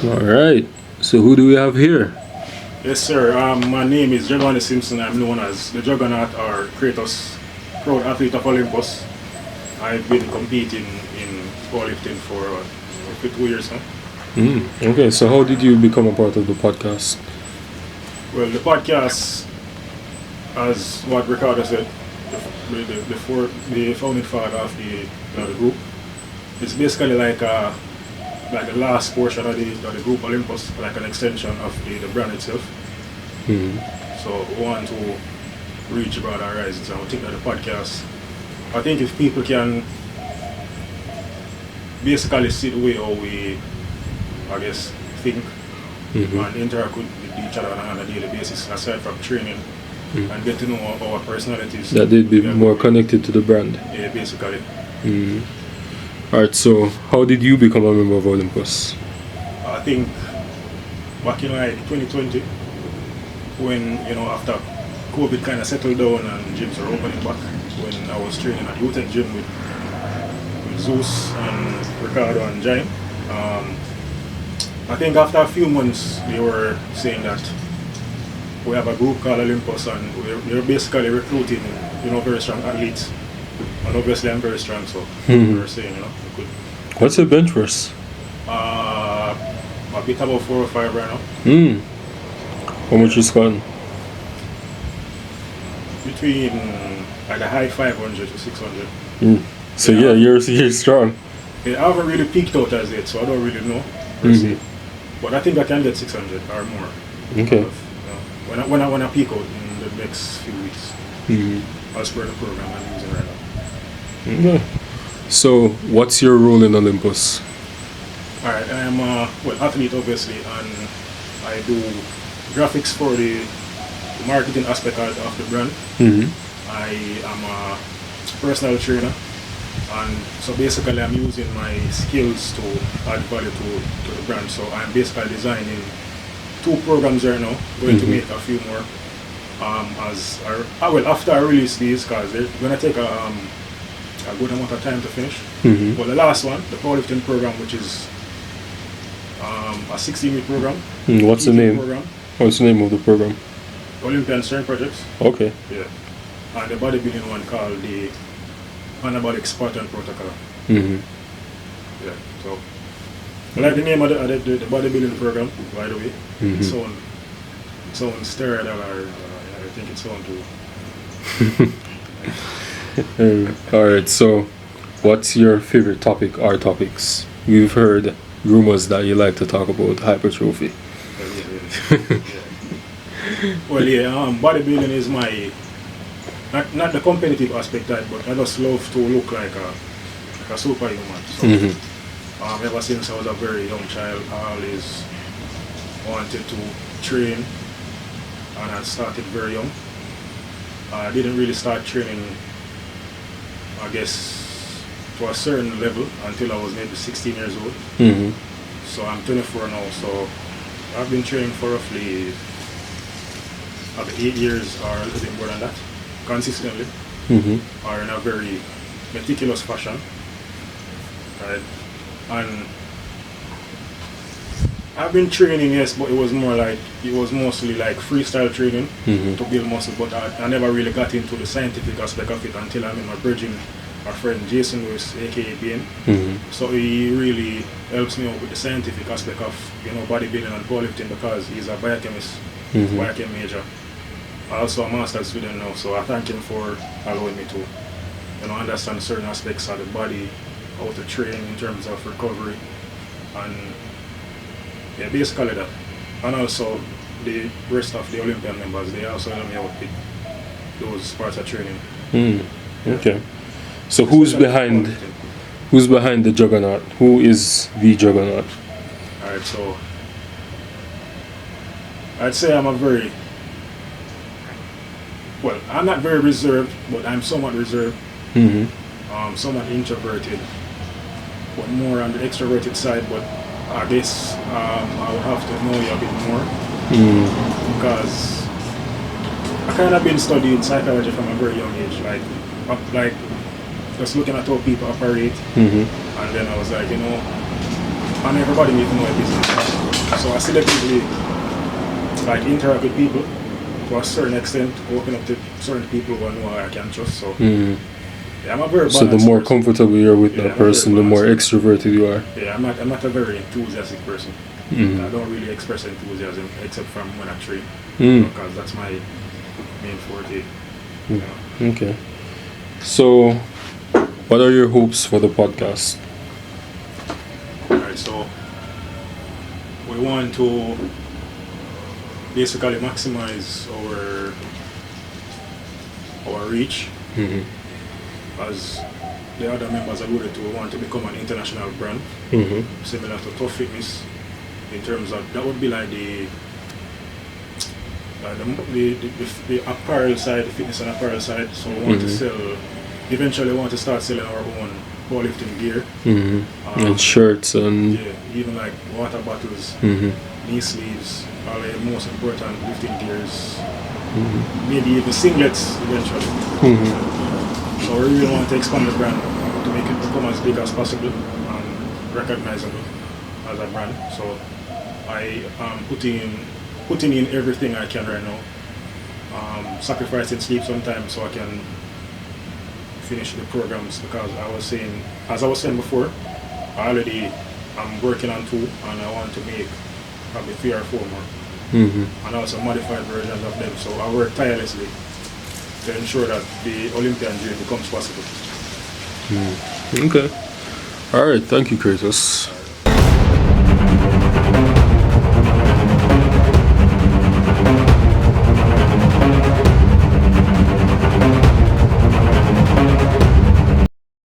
All right. So who do we have here? Yes, sir. My name is Giovanni Simpson. I'm known as the Juggernaut or KRATOS, proud athlete of Olympus. I've been competing in powerlifting for 2 years now. Okay, so how did you become a part of the podcast? Well, the podcast, as what Ricardo said, the founding father of the group, it's basically like the last portion of the group Olympus, like an extension of the brand itself. So we want to reach broader horizons, and we think that the podcast, I think if people can basically see the way how we, I guess, think and interact with each other on a daily basis, aside from training, and get to know our personalities. That they'd be more connected to the brand. Yeah, basically. Alright, so how did you become a member of Olympus? I think back in like 2020, when, after COVID kind of settled down and gyms were opening back, when I was training at UTech gym with Zeus and Ricardo and Giant. I think after a few months, they were saying that we have a group called Olympus, and we're basically recruiting, very strong athletes. And obviously I'm very strong, so we were saying, we could. What's your bench press? A bit about 4 or 5 right now. How much is gone? Between like a high 500 to 600. So yeah, you're strong. Yeah, I haven't really peaked out as yet, so I don't really know per se. But I think I can get 600 or more. Okay. When I peak out in the next few weeks, as per the program I'm using right now. Okay. So what's your role in Olympus? Alright, I am athlete obviously, and I do graphics for the marketing aspect of the brand. I am a personal trainer, and so basically I'm using my skills to add value to the brand. So I'm basically designing 2 programs right now, going to make a few more after I release these, because they're going to take a good amount of time to finish. But the last one, the powerlifting program, which is a 16-week program. What's the name? Program. What's the name of the program? Olympian Strength Projects. Okay. Yeah. And the bodybuilding one called the Anabolic Spartan Protocol. Yeah. So, I like the name of the bodybuilding program, by the way. It sounds steroidal, or I think it sounds too. Alright, so what's your favorite topic or topics? We've heard rumors that you like to talk about hypertrophy. Well, bodybuilding is my, not the competitive aspect type, but I just love to look like a superhuman. So, ever since I was a very young child, I always wanted to train, and I started very young. I didn't really start training, I guess, to a certain level until I was maybe 16 years old. So I'm 24 now, so I've been training for roughly 8 years or a little bit more than that, consistently, or in a very meticulous fashion. Right? And I've been training, yes, but it was mostly like freestyle training to build muscle, but I never really got into the scientific aspect of it until I met my brethren, our friend Jason Lewis, aka BN. So he really helps me out with the scientific aspect of bodybuilding and powerlifting, because he's a biochemist, biochem major. Also a master's student now, so I thank him for allowing me to understand certain aspects of the body, how to train in terms of recovery, and yeah, basically that. And also the rest of the Olympian members, they also help me out with those parts of training. Okay. So who's behind the Juggernaut? Who is the Juggernaut? Alright, so I'd say I'm I'm not very reserved, but I'm somewhat reserved. Somewhat introverted, but more on the extroverted side, but I guess I would have to know you a bit more, because I kind of been studying psychology from a very young age, like just looking at how people operate, and then I was like, and everybody need to know a business. So I selectively like interact with people to a certain extent, open up to certain people who I know I can trust. So yeah, I'm a very So the balanced more person. comfortable you're with Yeah, that I'm a very person, the more balanced extroverted you are. Yeah, I'm not a very enthusiastic person. I don't really express enthusiasm except from when I train, because that's my main forte. Okay. So, what are your hopes for the podcast? Alright, so we want to basically maximize our reach. As the other members alluded to, we want to become an international brand, similar to Tough Fitness, in terms of that would be like the apparel side, the fitness and apparel side. So we want to sell, eventually we want to start selling our own powerlifting gear. And shirts and Yeah, even like water bottles, knee sleeves, all the most important lifting gears, maybe even singlets eventually. So we really want to expand the brand to make it become as big as possible and recognizable as a brand. So I am putting in everything I can right now, sacrificing sleep sometimes so I can finish the programs, because as I was saying before, I'm working on 2 and I want to make probably 3 or 4 more, and also modified versions of them. So I work tirelessly to ensure that the Olympian dream becomes possible. Okay. All right. Thank you, KRATOS.